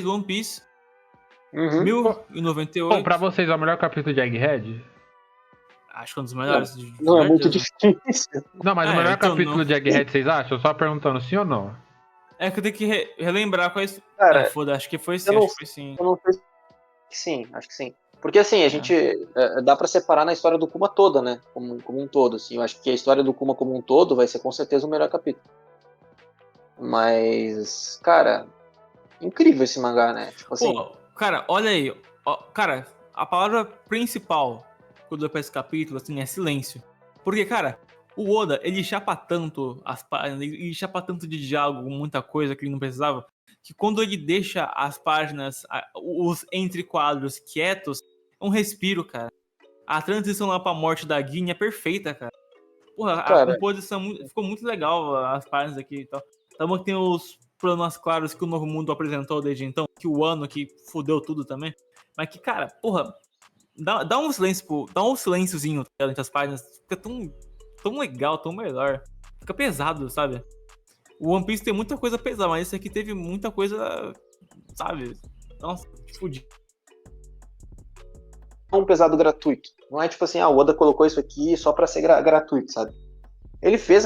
One Piece, Uhum. 1098. Pra vocês, é o melhor capítulo de Egghead? Acho que é um dos melhores. Não é muito certeza. difícil. Não, mas o melhor então capítulo não. de Egghead, vocês acham? Só perguntando sim ou não? É que eu tenho que relembrar quais. Cara, Foda, acho que foi sim, eu não, acho que foi sim. eu não sei se sim, acho que sim. Porque assim, a gente dá pra separar na história do Kuma toda, né? Como um todo, assim. Eu acho que a história do Kuma como um todo vai ser com certeza o melhor capítulo. Mas, cara, incrível esse mangá, né? Tipo assim, Pô, cara, olha aí. Ó, cara, a palavra principal quando eu dou pra esse capítulo, assim, é silêncio. Porque, cara, o Oda, ele chapa tanto as páginas, ele chapa tanto de diálogo, muita coisa que ele não precisava, que quando ele deixa as páginas, os entre-quadros quietos, é um respiro, cara. A transição lá pra morte da Guinea é perfeita, cara. Porra, a cara, composição ficou muito legal, as páginas aqui e tal. Também tem os problemas claros que o Novo Mundo apresentou desde então, que o ano que fudeu tudo também. Mas que, cara, porra, dá um silêncio, dá um silênciozinho entre as páginas. Fica tão legal, tão melhor. Fica pesado, sabe? O One Piece tem muita coisa pesada, mas esse aqui teve muita coisa, sabe? Nossa, fudido. é um pesado gratuito. Não é tipo assim, o Oda colocou isso aqui só pra ser gratuito, sabe? Ele fez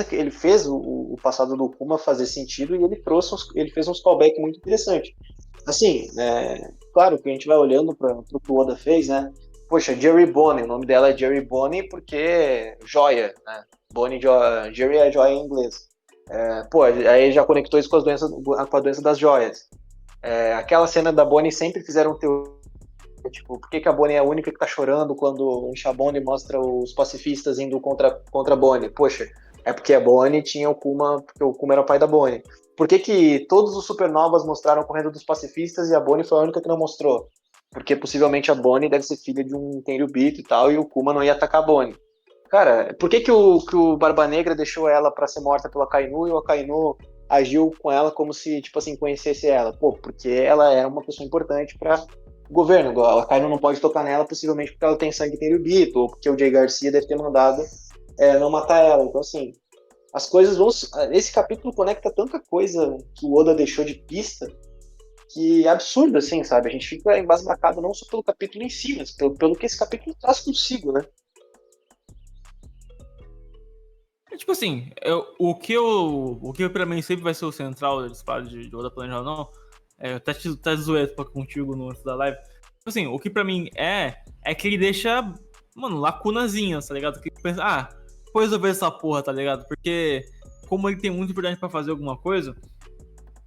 o passado do Kuma fazer sentido e ele fez uns callbacks muito interessantes. Assim, claro que a gente vai olhando para o que o Oda fez, né? Poxa, Jerry Bonnie, o nome dela é Jerry Bonnie porque joia, né? Bonnie, Jerry é joia em inglês. Aí já conectou isso com a doença das joias. Aquela cena da Bonnie sempre fizeram teoria, tipo, por que a Bonnie é a única que tá chorando quando o Shabone mostra os pacifistas indo contra a Bonnie? Poxa, é porque a Bonnie tinha o Kuma, porque o Kuma era o pai da Bonnie. Por que todos os supernovas mostraram correndo dos pacifistas e a Bonnie foi a única que não mostrou? Porque possivelmente a Bonnie deve ser filha de um Tenryubito e tal, e o Kuma não ia atacar a Bonnie. Cara, por que o Barba Negra deixou ela pra ser morta pelo Akainu e o Akainu agiu com ela como se, tipo assim, conhecesse ela? Pô, porque ela era uma pessoa importante pra governo. A Akainu não pode tocar nela, possivelmente porque ela tem sangue Tenryubito, ou porque o Jay Garcia deve ter mandado não matar ela. Então, assim, as coisas vão. Esse capítulo conecta tanta coisa que o Oda deixou de pista que é absurdo, assim, sabe? A gente fica embasbacado não só pelo capítulo em si, mas pelo que esse capítulo traz consigo, né? Tipo assim, o que pra mim sempre vai ser o central das paradas de Oda Planejar ou não, eu até zoei contigo no antes da live. Tipo assim, o que pra mim é que ele deixa, mano, lacunazinhas, tá ligado? Que pensa, vou resolver essa porra, tá ligado? Porque como ele tem muito importante pra fazer alguma coisa,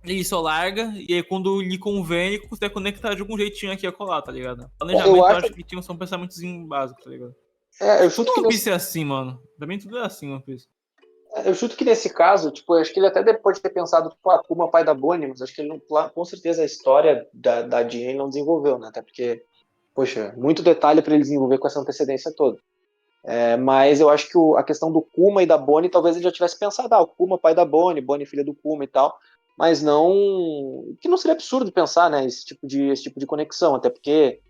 ele só larga e aí quando lhe convém, ele consegue conectar de algum jeitinho aqui a colar, tá ligado? Eu Planejamento, eu acho. acho que tinha só um pensamentozinho básico, tá ligado? Eu Tudo chuto que One Piece nesse, é assim, mano. Pra mim tudo é assim, One Piece. eu chuto que nesse caso, tipo, eu acho que ele até pode ter pensado, tipo, Kuma pai da Bonnie, mas acho que ele não, com certeza a história da Jean ele não desenvolveu, né? Até porque, poxa, muito detalhe para ele desenvolver com essa antecedência toda. Mas eu acho que a questão do Kuma e da Bonnie, talvez ele já tivesse pensado, o Kuma pai da Bonnie, Bonnie filha do Kuma e tal, mas não, que não seria absurdo pensar, né, esse tipo de conexão, até porque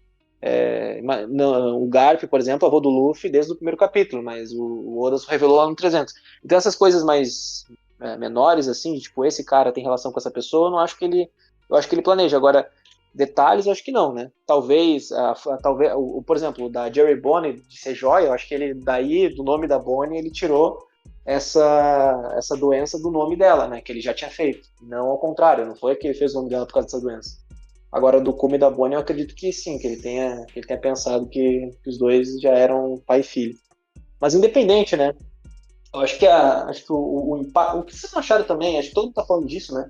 o Garp, por exemplo, avô do Luffy desde o primeiro capítulo, mas o Oda só revelou lá no 300. Então essas coisas mais menores, assim, tipo, esse cara tem relação com essa pessoa, eu acho que ele planeja. Agora, detalhes, eu acho que não, né? Talvez, por exemplo, da Jerry Bonnie de ser joia, eu acho que ele, daí, do nome da Bonnie, ele tirou essa doença do nome dela, né? Que ele já tinha feito. Não ao contrário, não foi que ele fez o nome dela por causa dessa doença. Agora, do Kuma e da Bonnie, eu acredito que sim, que ele tenha pensado que os dois já eram pai e filho. Mas independente, né? Eu acho que o impacto. O que vocês acharam também? Acho que todo mundo tá falando disso, né?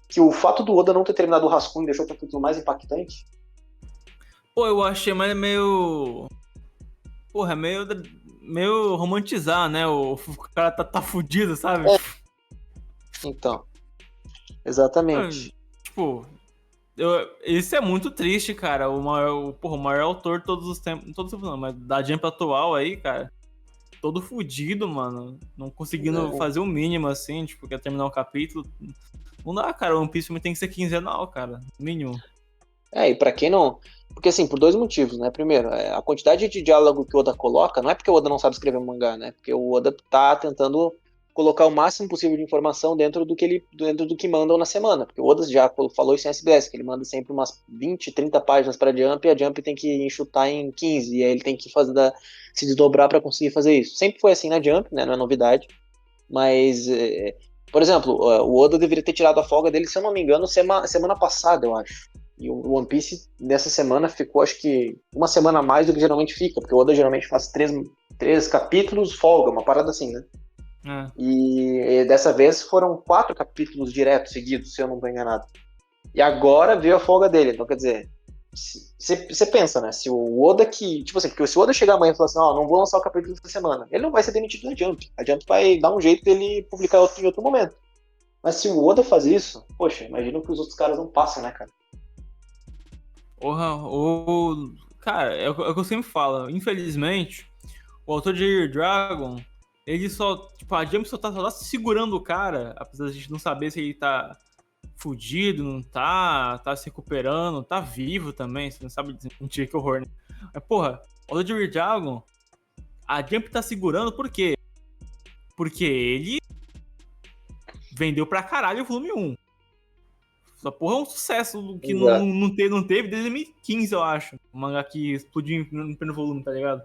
Que o fato do Oda não ter terminado o rascunho deixou o capítulo mais impactante. Pô, eu achei mais meio. Porra, meio romantizar, né? O cara tá fudido, sabe? Então, Ah, exatamente. tipo, isso é muito triste, cara. O maior autor de todos os tempos. Todos os tempos não, mas da Jump atual aí, cara. Todo fudido, mano. Não conseguindo fazer o mínimo, assim, tipo, quer terminar um capítulo. Não dá, cara. O One Piece tem que ser quinzenal, cara. Mínimo. E pra quem não. Porque, assim, por dois motivos, né? Primeiro, a quantidade de diálogo que o Oda coloca, não é porque o Oda não sabe escrever um mangá, né? Porque o Oda tá tentando colocar o máximo possível de informação dentro do que mandam na semana. Porque o Oda já falou isso em SBS, que ele manda sempre umas 20, 30 páginas para Jump, e a Jump tem que enxutar em 15, e aí ele tem que se desdobrar para conseguir fazer isso. Sempre foi assim na Jump, né? Não é novidade. Mas, por exemplo, o Oda deveria ter tirado a folga dele, se eu não me engano, semana passada, eu acho. E o One Piece nessa semana ficou, acho que, uma semana a mais do que geralmente fica, porque o Oda geralmente faz três capítulos, folga, uma parada assim, né? E dessa vez foram 4 capítulos diretos seguidos, se eu não estou enganado. E agora veio a folga dele. Então, quer dizer, você pensa, né? Se o Oda tipo assim, porque se o Oda chegar amanhã e falar assim, não vou lançar o capítulo dessa semana, ele não vai ser demitido da Jump. A Jump vai dar um jeito dele publicar em outro momento. Mas se o Oda faz isso, poxa, imagina que os outros caras não passam, né, cara? Porra, cara, é o que eu sempre falo. Infelizmente, o autor de Year Dragon, ele só. Tipo, a Jump só tá segurando o cara, apesar de a gente não saber se ele tá fudido, não tá se recuperando, tá vivo também, você não sabe dizer. Mentira, que horror, né? Mas, porra, o autor de Year Dragon, a Jump tá segurando por quê? Porque ele vendeu pra caralho o volume 1. Essa porra é um sucesso que não teve desde 2015, eu acho. O mangá que explodiu no primeiro volume, tá ligado?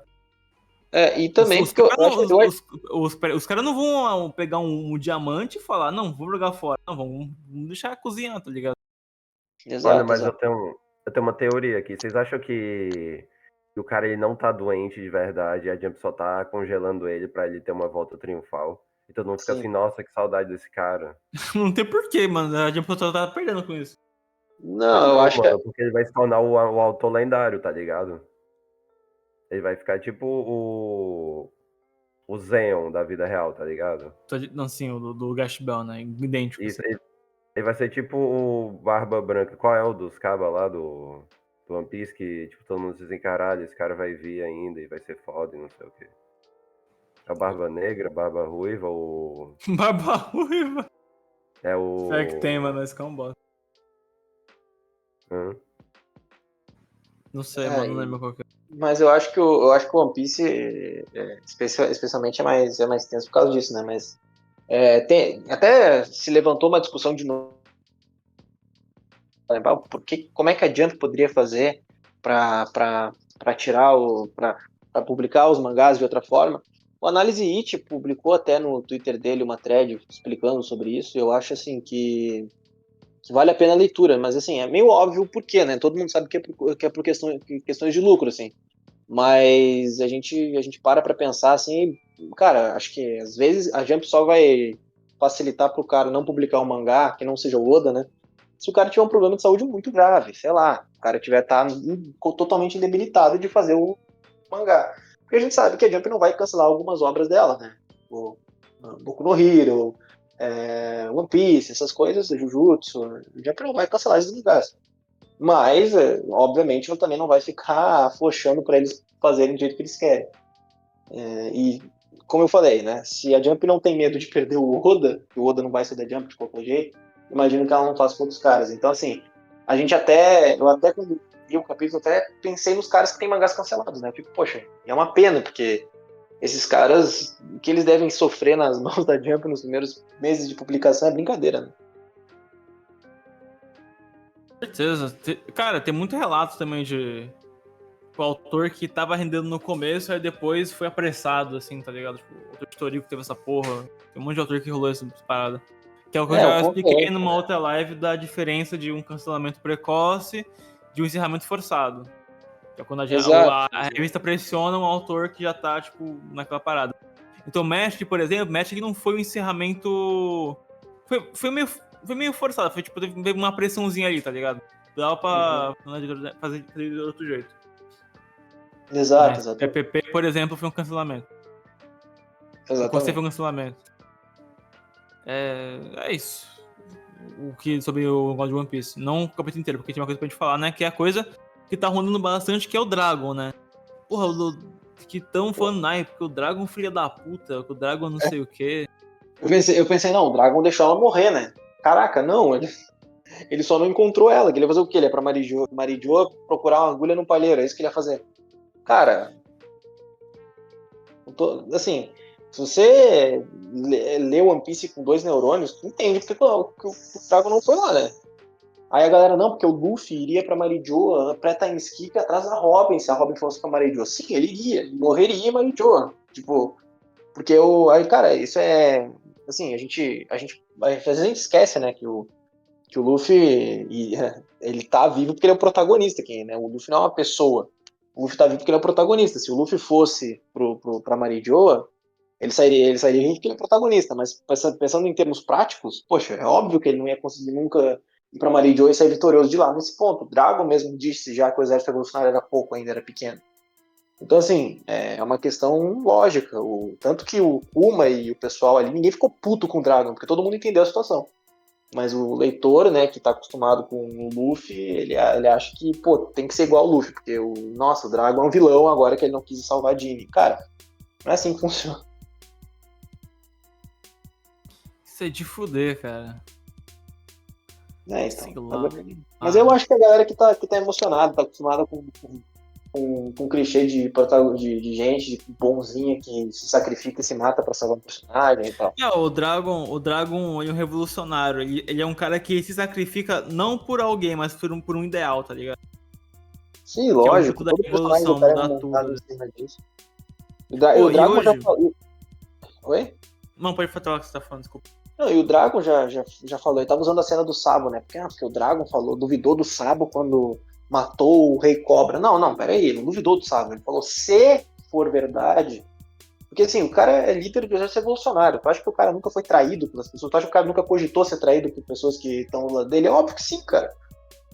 E também porque os caras não vão pegar um diamante e falar, não, vou jogar fora. Não, vamos deixar cozinhar, tá ligado? Exato, Olha, mas exato. eu tenho uma teoria aqui. Vocês acham que o cara ele não tá doente de verdade e a Jump só tá congelando ele pra ele ter uma volta triunfal? E todo mundo fica Sim. assim, nossa, que saudade desse cara. Não tem porquê, mano. A Jump só tá perdendo com isso. Não, eu acho mano, que. porque ele vai se tornar o autor lendário, tá ligado? Ele vai ficar tipo o Zeon da vida real, tá ligado? Não, sim, o do Gash Bell, né? Idêntico. Isso, Assim. ele vai ser tipo o Barba Branca. Qual é o dos cabas lá do One Piece que tipo, todo mundo diz, caralho, esse cara vai vir ainda e vai ser foda e não sei o quê. É o Barba Negra, Barba Ruiva, o... Barba Ruiva. É o... Será que tem, mano? Esse é um bosta. Não sei, mano, não lembro qual que é. Mas eu acho que o One Piece, especialmente, é mais tenso por causa disso, né? Mas até se levantou uma discussão de novo. Como é que a Jump poderia fazer para publicar os mangás de outra forma? O Análise It publicou até no Twitter dele uma thread explicando sobre isso. E eu acho assim que vale a pena a leitura, mas assim, é meio óbvio o porquê, né? Todo mundo sabe que é por questões de lucro, assim. Mas a gente para pensar assim, cara, acho que às vezes a Jump só vai facilitar pro cara não publicar um mangá que não seja o Oda, né? Se o cara tiver um problema de saúde muito grave, sei lá, o cara tiver totalmente debilitado de fazer o mangá. Porque a gente sabe que a Jump não vai cancelar algumas obras dela, né? O Boku no Hero, One Piece, essas coisas, Jujutsu, a Jump não vai cancelar esses mangás. Mas, obviamente, ela também não vai ficar afrouxando para eles fazerem do jeito que eles querem. E, como eu falei, né? Se a Jump não tem medo de perder o Oda não vai ser da Jump de qualquer jeito, imagino que ela não faça com outros caras. Então, assim, eu até quando vi o capítulo, até pensei nos caras que têm mangás cancelados, né? Eu fico, poxa, é uma pena, porque esses caras, o que eles devem sofrer nas mãos da Jump nos primeiros meses de publicação é brincadeira, né? Certeza. Cara, tem muito relato também de o autor que tava rendendo no começo, aí depois foi apressado, assim, tá ligado? Tipo, o autor de Toriko teve essa porra. Tem um monte de autor que rolou essa parada. Que é o que eu já expliquei numa outra live da diferença de um cancelamento precoce de um encerramento forçado. Que é quando a revista pressiona um autor que já tá, tipo, naquela parada. Então, Magic, por exemplo, Magic não foi um encerramento... Foi meio forçado, foi tipo, teve uma pressãozinha ali, tá ligado? Dava pra fazer de outro jeito. Exato. PPP, por exemplo, foi um cancelamento. Exatamente. O Conselho foi um cancelamento. É isso. O que sobre o God de One Piece. Não o capítulo inteiro, porque tem uma coisa pra gente falar, né? Que é a coisa que tá rondando bastante, que é o Dragon, né? Porra, que tão falando, porque o Dragon filha da puta, que o Dragon não sei o quê. Eu pensei, não, o Dragon deixou ela morrer, né? Caraca, não, ele só não encontrou ela, que ele ia fazer o quê? Ele ia pra Marijo procurar uma agulha no palheiro, é isso que ele ia fazer. Cara, assim, Se você lê One Piece com 2 neurônios, tu entende porque que o Dragon não foi lá, né? Aí a galera, não, porque o Luffy iria pra Marijoa, pré-time skip atrás da Robin, se a Robin fosse pra Marijoa. Sim, ele iria, ele morreria em Marijoa. Tipo, porque aí, cara, isso é. Assim, às vezes a gente esquece, né, que o Luffy, ele tá vivo porque ele é o protagonista aqui, né? O Luffy não é uma pessoa. O Luffy tá vivo porque ele é o protagonista. Se o Luffy fosse pra Marijoa, ele sairia vivo porque ele é protagonista. Mas pensando em termos práticos, poxa, é óbvio que ele não ia conseguir nunca ir pra Marijoa e sair vitorioso de lá nesse ponto. O Dragon mesmo disse já que o exército revolucionário era pouco, ainda era pequeno. Então, assim, é uma questão lógica. Tanto que o Kuma e o pessoal ali, ninguém ficou puto com o Dragon, porque todo mundo entendeu a situação. Mas o leitor, né, que tá acostumado com o Luffy, ele acha que, pô, tem que ser igual ao Luffy, porque nossa, o Dragon é um vilão agora que ele não quis salvar a Jinny. Cara, não é assim que funciona. Isso é de fuder, cara. Então. Sei lá. Mas eu acho que a galera que tá emocionada, tá acostumada com clichê de gente bonzinha que se sacrifica e se mata pra salvar um personagem e tal. O Dragon ele é um revolucionário. Ele é um cara que se sacrifica não por alguém, mas por um ideal, tá ligado? Sim, lógico. Da revolução, mudar tudo. O Dragon já falou. Oi? Não, pode falar o que você tá falando, desculpa. Não, e o Dragon já falou, ele tava usando a cena do Sabo, né? Porque o Dragon duvidou do Sabo quando matou o Rei Cobra. Não, peraí, ele não duvidou do Sabo. Ele falou, se for verdade. Porque assim, o cara é líder do exército revolucionário. Tu acha que o cara nunca foi traído pelas pessoas? Tu acha que o cara nunca cogitou ser traído por pessoas que estão do lado dele? É óbvio que sim, cara.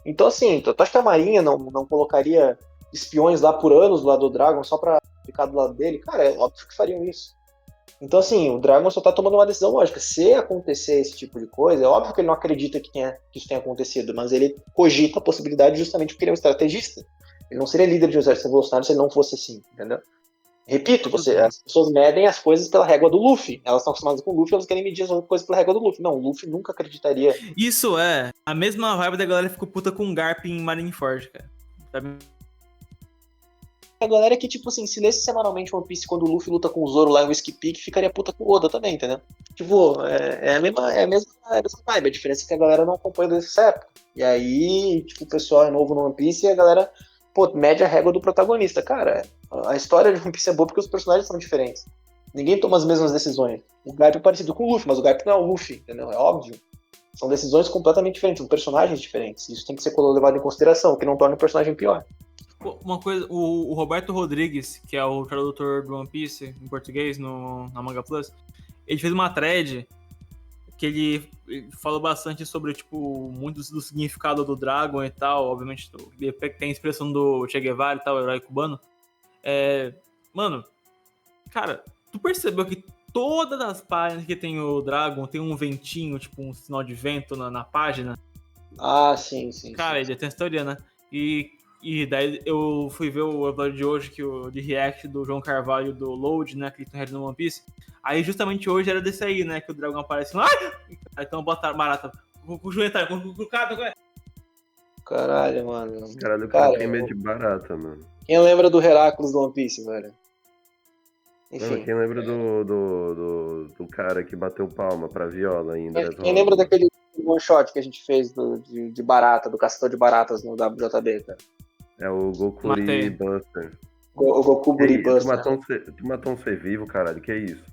Então, assim, tu acha que a Marinha não colocaria espiões lá por anos do lado do Dragon só pra ficar do lado dele? Cara, é óbvio que fariam isso. Então, assim, o Dragon só tá tomando uma decisão lógica. Se acontecer esse tipo de coisa, é óbvio que ele não acredita que isso tenha acontecido, mas ele cogita a possibilidade justamente porque ele é um estrategista. Ele não seria líder de um exército revolucionário se ele não fosse assim, entendeu? Repito, as pessoas medem as coisas pela régua do Luffy. Elas estão acostumadas com o Luffy, elas querem medir as coisas pela régua do Luffy. Não, o Luffy nunca acreditaria. Isso é a mesma vibe da galera que ficou puta com o Garp em Marineford, cara. Sabe? A galera que, tipo assim, se lesse semanalmente One Piece quando o Luffy luta com o Zoro lá em Whiskey Peak, ficaria puta com o Oda também, entendeu? Tipo, é a mesma vibe. A diferença é que a galera não acompanha dessa época. E aí, tipo, o pessoal é novo no One Piece e a galera, pô, mede a régua do protagonista. Cara, a história de One Piece é boa porque os personagens são diferentes. Ninguém toma as mesmas decisões. O Garp é parecido com o Luffy, mas o Garp não é o Luffy, entendeu? É óbvio. São decisões completamente diferentes, são personagens diferentes. Isso tem que ser levado em consideração, o que não torna o personagem pior. Uma coisa, o Roberto Rodrigues, que é o tradutor do One Piece em português na Manga Plus, ele fez uma thread que ele falou bastante sobre, tipo, muito do significado do Dragon e tal, obviamente tem a expressão do Che Guevara e tal, o herói cubano. Mano, cara, tu percebeu que todas as páginas que tem o Dragon tem um ventinho, tipo um sinal de vento na página? Ah, sim. Cara, ele tem essa teoria, né? E daí eu fui ver o episódio de hoje, de react do João Carvalho do Load, né? Que ele tem no One Piece. Aí justamente hoje era desse aí, né? Que o dragão aparece. Ai! Então botaram barata. Com o joelho, com o cara. Caralho, mano. Caralho, o cara tem medo de barata, mano. Quem lembra do Heracles do One Piece, velho? Enfim. Mano, quem lembra do cara que bateu palma pra viola ainda? Quem lembra daquele one shot que a gente fez de barata, do caçador de baratas no WJB, cara? É o Gokuri Buster. O Gokuri Buster. Tu matou um ser vivo, caralho, que isso?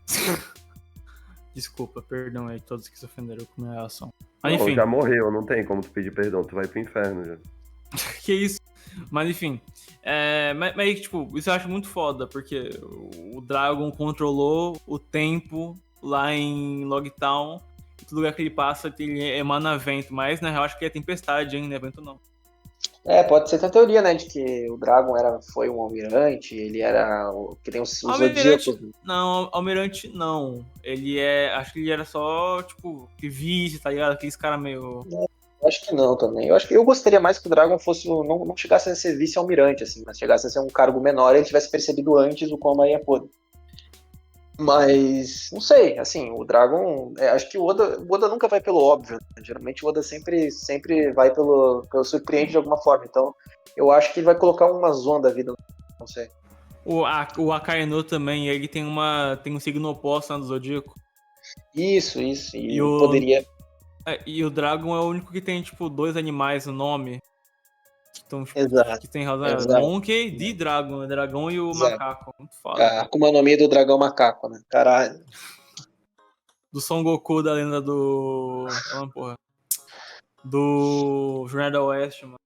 Desculpa, perdão aí, todos que se ofenderam com a minha ação. Mas enfim. Já morreu, não tem como tu pedir perdão, tu vai pro inferno já. Que isso? Mas enfim, mas tipo, isso eu acho muito foda, porque o Dragon controlou o tempo lá em Logtown, e todo lugar que ele passa ele emana vento, mas na real acho que é tempestade, hein, não é vento não. Pode ser a teoria, né, de que o Dragon foi um almirante, ele era que tem os zodíacos. Não, almirante não, acho que ele era só, tipo, vice, tá ligado, aqueles caras meio... Acho que não também. Eu gostaria mais que o Dragon fosse não chegasse a ser vice-almirante, assim, mas chegasse a ser um cargo menor e ele tivesse percebido antes o quão Maria é podre. Mas, não sei, assim, o Dragon, acho que o Oda nunca vai pelo óbvio, né? Geralmente o Oda sempre vai pelo surpreende de alguma forma, então eu acho que ele vai colocar uma zona da vida, não sei. O Akainu também, ele tem um signo oposto, né, do Zodíaco. Isso. E E poderia. e o Dragon é o único que tem, tipo, 2 animais no nome. Então, tipo, Exato, que tem razão. É exato, Monkey de Dragon, né? Dragão e o exato. macaco. Muito foda. A Akuma no Mi do dragão macaco, né? Caralho. Do Son Goku da lenda do. Calma, porra. Do Jornada do Oeste, mano.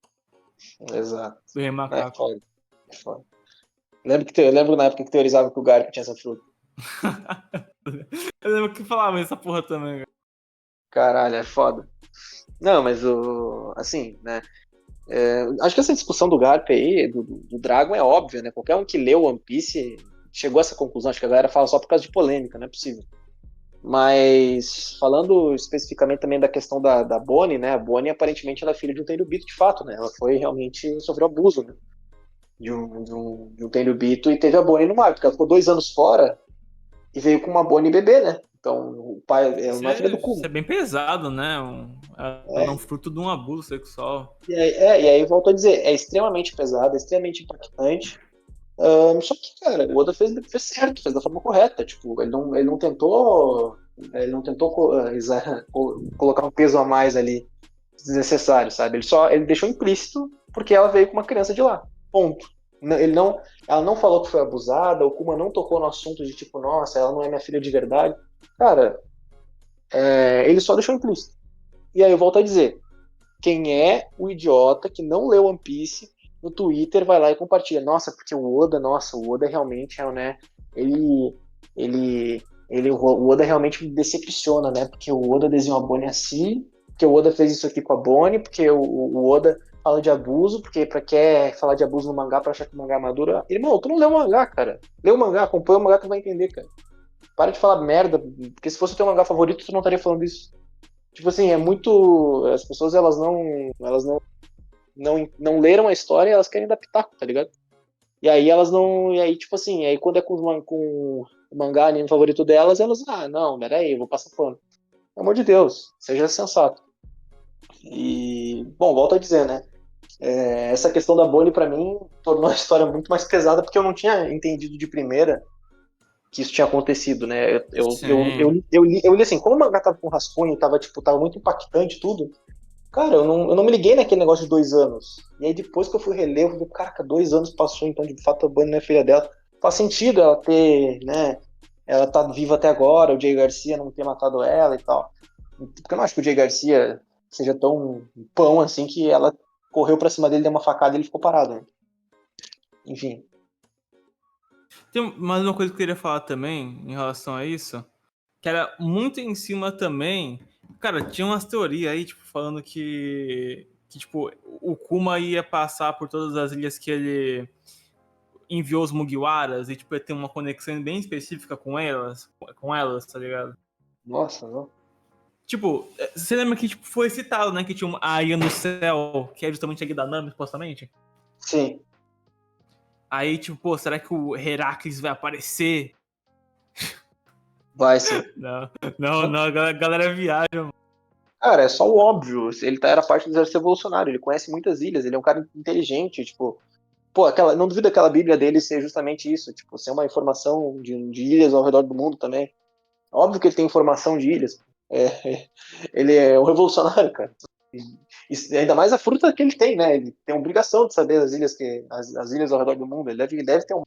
Exato. Do Rei É Macaco. foda. É foda. Eu lembro na época que teorizava que o Garp tinha essa fruta. Eu lembro que falava essa porra também, velho. Caralho, é foda. Não, mas assim, né? Acho que essa discussão do Garp aí, do Dragon, é óbvia, né? Qualquer um que leu One Piece chegou a essa conclusão. Acho que a galera fala só por causa de polêmica, não é possível. Mas falando especificamente também da questão da Bonnie, né? A Bonnie aparentemente ela é filha de um Tenryubito de fato, né? Ela foi realmente sofreu abuso, né? De um Tenryubito e teve a Bonnie no mar, porque ela ficou 2 anos fora e veio com uma Bonnie bebê, né? Então o pai, ela não é filha do Isso Kuma. é bem pesado, né? Ela é um fruto de um abuso sexual. E aí volto a dizer, é extremamente pesado, é extremamente impactante. Só que, cara, o Oda fez certo, fez da forma correta. Tipo, ele não tentou colocar um peso a mais ali desnecessário, sabe? Ele deixou implícito porque ela veio com uma criança de lá. Ponto. Ela não falou que foi abusada, o Kuma não tocou no assunto de tipo, nossa, ela não é minha filha de verdade. Cara, ele só deixou implícito. E aí eu volto a dizer, quem é o idiota que não leu One Piece no Twitter vai lá e compartilha. Nossa, porque o Oda realmente é, né? Ele, o Oda realmente me decepciona, né? Porque o Oda desenhou a Bonnie assim, porque o Oda fez isso aqui com a Bonnie, porque o Oda fala de abuso, porque quer falar de abuso no mangá pra achar que o mangá é maduro. Irmão, tu não leu o mangá, cara. Lê o mangá, acompanha o mangá que tu vai entender, cara. Para de falar merda, porque se fosse o teu mangá favorito, tu não estaria falando isso. Tipo assim, é muito. As pessoas elas não leram a história e elas querem dar pitaco, tá ligado? E aí elas não. E aí, tipo assim, aí quando é com o mangá anime favorito delas, elas, não, peraí, eu vou passar pano. Pelo amor de Deus, seja sensato. E, bom, volto a dizer, né? Essa questão da Bonnie, pra mim, tornou a história muito mais pesada, porque eu não tinha entendido de primeira que isso tinha acontecido, né? Sim. Eu li assim, como o mangá tava com rascunho, tava muito impactante tudo. Cara, eu não me liguei naquele negócio de 2 anos. E aí depois que eu fui reler, eu falei, caraca, 2 anos passou, então de fato a Bunny não é filha dela. Faz sentido ela ter, né? Ela tá viva até agora, o Jay Garcia não ter matado ela e tal. Porque eu não acho que o Jay Garcia seja tão pão assim que ela correu pra cima dele, deu uma facada e ele ficou parado, né? Enfim. Tem mais uma coisa que eu queria falar também em relação a isso, que era muito em cima também. Cara, tinha umas teorias aí, tipo, falando que tipo, o Kuma ia passar por todas as ilhas que ele enviou os Mugiwaras e, tipo, ia ter uma conexão bem específica com elas, tá ligado? Nossa, não. Tipo, você lembra que tipo, foi citado, né, que tinha a ilha no céu, que é justamente a ilha da Nami, supostamente? Sim, Aí, tipo, pô, será que o Heracles vai aparecer? vai sim. Não, não, a galera viaja, mano. Cara, é só o óbvio. Era parte do exército revolucionário. Ele conhece muitas ilhas. Ele é um cara inteligente. Tipo, pô, não duvido aquela Bíblia dele ser justamente isso. Tipo, ser uma informação de ilhas ao redor do mundo também. Óbvio que ele tem informação de ilhas. Ele é um revolucionário, cara. E ainda mais a fruta que ele tem, né? Ele tem a obrigação de saber as ilhas ao redor do mundo. Ele deve ter um.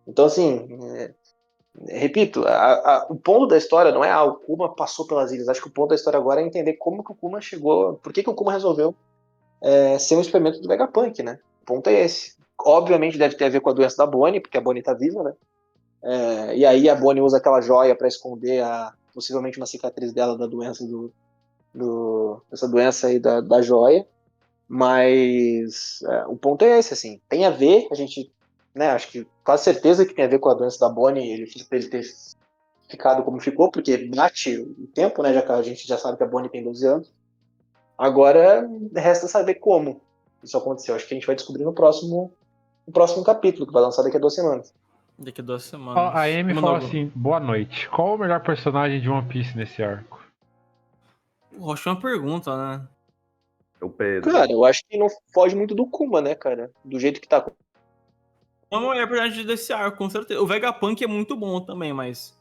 Então, assim, repito, o ponto da história não é o Kuma passou pelas ilhas. Acho que o ponto da história agora é entender como que o Kuma chegou, por que o Kuma resolveu ser um experimento do Vegapunk, né? O ponto é esse. Obviamente deve ter a ver com a doença da Bonnie, porque a Bonnie tá viva, né? E aí a Bonnie usa aquela joia para esconder possivelmente uma cicatriz dela da doença dessa doença aí da joia. Mas o ponto é esse, assim, tem a ver, a gente, né, acho que quase certeza que tem a ver com a doença da Bonnie, ele ter ficado como ficou, porque bate o tempo, né, já que a gente já sabe que a Bonnie tem 12 anos. Agora resta saber como isso aconteceu. Acho que a gente vai descobrir no próximo capítulo, que vai lançar daqui a 2 semanas. Daqui a 2 Ó, semanas. a Amy falou Mano, assim: boa noite. Qual o melhor personagem de One Piece nesse arco? porra, acho uma pergunta, né? O Pedro. Cara, eu acho que não foge muito do Kuma, né, cara? Do jeito que tá. Uma melhor personagem desse arco, com certeza. O Vegapunk é muito bom também, mas.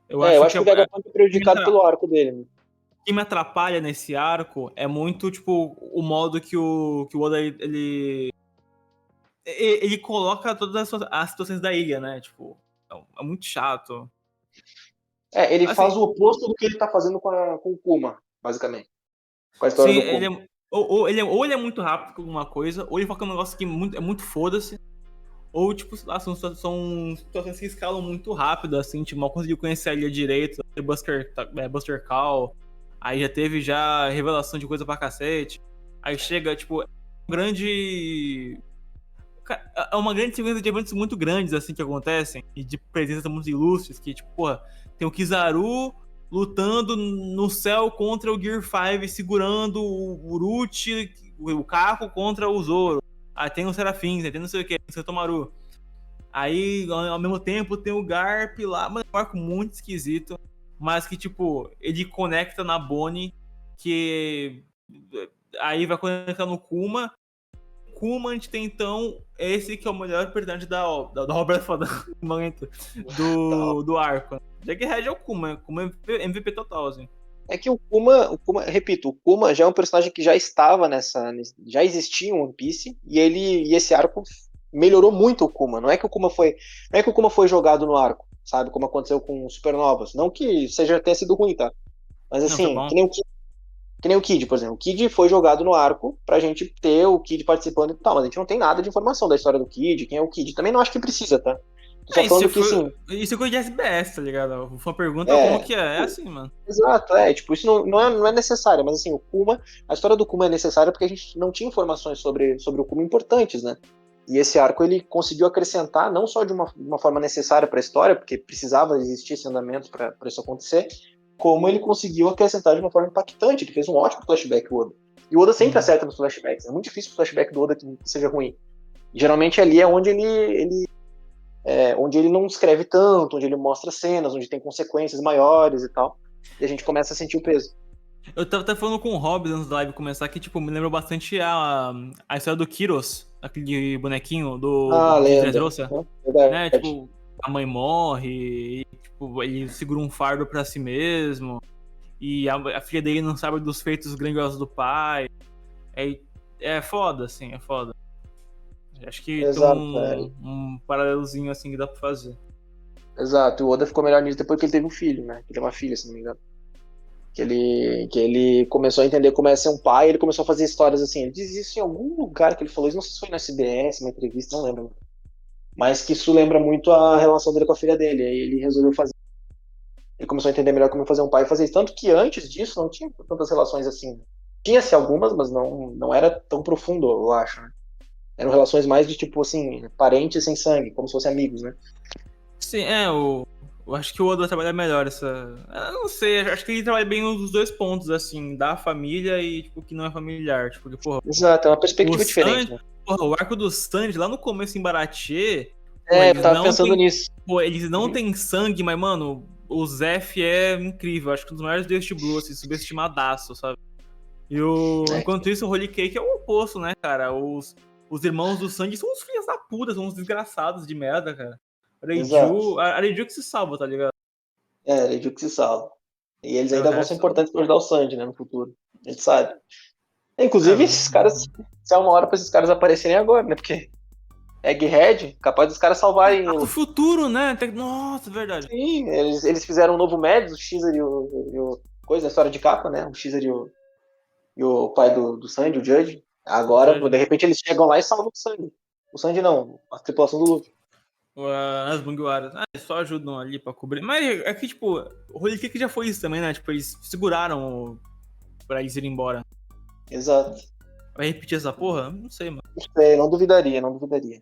Eu eu acho acho que o Vegapunk é prejudicado pelo arco dele, né? O que me atrapalha nesse arco é muito, tipo, o modo que o Oda, ele coloca todas as situações da ilha, né? Tipo, é muito chato. Ele Assim, faz o oposto do que ele tá fazendo com o Kuma, basicamente. Com a história sim, do Kuma. ou ele é muito rápido com alguma coisa, ou ele foca num negócio que é muito foda-se, ou, tipo, sei lá, são situações que escalam muito rápido, assim, tipo, mal conseguiu conhecer a ilha direito, Buster Call, aí já teve revelação de coisa pra cacete, aí chega, tipo, é uma grande sequência de eventos muito grandes, assim, que acontecem, e de presenças muito ilustres, que, tipo, porra, tem o Kizaru lutando no céu contra o Gear 5, segurando o Uruchi, o Kako contra o Zoro. Aí tem o Serafins, tem não sei o que, tem o Setomaru. Aí, ao mesmo tempo, tem o Garp lá, mas é um arco muito esquisito, mas que, tipo, ele conecta na Bonnie, que aí vai conectar no Kuma. Kuma, a gente tem, então, esse que é o melhor personagem da obra foda do momento, do arco. Jughead é o Kuma é MVP total, assim. É que o Kuma, repito, o Kuma já é um personagem que já estava já existia em One Piece e esse arco melhorou muito o Kuma. Não é que o Kuma foi jogado no arco, sabe, como aconteceu com Supernovas. Não que tenha sido ruim, tá? Mas Não, foi assim, bom. que nem o Kid, por exemplo. O Kid foi jogado no arco pra gente ter o Kid participando e tal, mas a gente não tem nada de informação da história do Kid, quem é o Kid. Também não acho que precisa, tá? Tô só falando que, sim. Isso é coisa de SBS, tá ligado? Foi uma pergunta como É, que é assim, mano. exato, tipo, isso não é necessário, mas assim, a história do Kuma é necessária porque a gente não tinha informações sobre o Kuma importantes, né? E esse arco ele conseguiu acrescentar, não só de uma forma necessária para a história, porque precisava existir esse andamento para isso acontecer, como ele conseguiu acrescentar de uma forma impactante. Ele fez um ótimo flashback, o Oda. E o Oda sempre acerta nos flashbacks. É muito difícil o flashback do Oda que seja ruim. Geralmente ali é onde onde ele não escreve tanto, onde ele mostra cenas, onde tem consequências maiores e tal. E a gente começa a sentir o peso. Eu tava até falando com o Hobbs antes da live começar que, tipo, me lembrou bastante a história do Kyros, aquele bonequinho de Lenda. Dressrosa, né? Verdade. Tipo, a mãe morre, e, tipo, ele segura um fardo pra si mesmo, e a filha dele não sabe dos feitos grandiosos do pai. É foda, assim, é foda. Acho que tem Exato, um paralelozinho assim que dá pra fazer. exato. O Oda ficou melhor nisso depois que ele teve um filho, né? Ele tem uma filha, se não me engano. Que ele começou a entender como é ser um pai, ele começou a fazer histórias assim. Ele diz isso em algum lugar que ele falou isso, não sei se foi no SBS, uma entrevista, não lembro. Mas que isso lembra muito a relação dele com a filha dele. Aí ele resolveu fazer. Ele começou a entender melhor como fazer um pai e fazer isso. Tanto que antes disso não tinha tantas relações assim. Tinha-se algumas, mas não era tão profundo, eu acho, né? Eram relações mais de tipo assim, parentes sem sangue, como se fossem amigos, né? Sim, eu acho que o Oda trabalha melhor essa. Eu não sei, acho que ele trabalha bem os dois pontos, assim, da família e, tipo, que não é familiar. Tipo, porque, porra, Exato, é uma o perspectiva diferente, Sanji, né? porra, o arco do Sanji, lá no começo em Baratie, Eu tava pensando nisso. eles não Uhum. têm sangue, mas, mano, o Zef é incrível. Acho que um dos maiores deuses de Blue, assim, subestimadaço, sabe? Enquanto isso, o Holy Cake é o oposto, né, cara? Os irmãos do Sanji são uns filhos da puta, são uns desgraçados de merda, cara. Exato. A Reiju que se salva, tá ligado? Ele viu que se salva. E eles É, o ainda vão ser resto. importantes para ajudar o Sanji, né, no futuro. A gente sabe. Inclusive, É, esses caras, se é uma hora para esses caros aparecerem agora, né? Porque Egghead, capaz dos caras salvarem o o. futuro, né? Nossa, verdade. Sim, eles fizeram um novo Mads, o Xer e o. Coisa, a história de capa, né? O Xer e o pai do Sanji, o Judge. Agora, Judge. de repente, eles chegam lá e salvam o Sanji. O Sanji não, a tripulação do Luffy. As Mugiwaras. Eles só ajudam ali pra cobrir. Mas é que, tipo, o Holy Cake já foi isso também, né? Tipo, eles seguraram pra eles irem embora. Exato. Vai repetir essa porra? Não sei, mano. Não duvidaria, não duvidaria.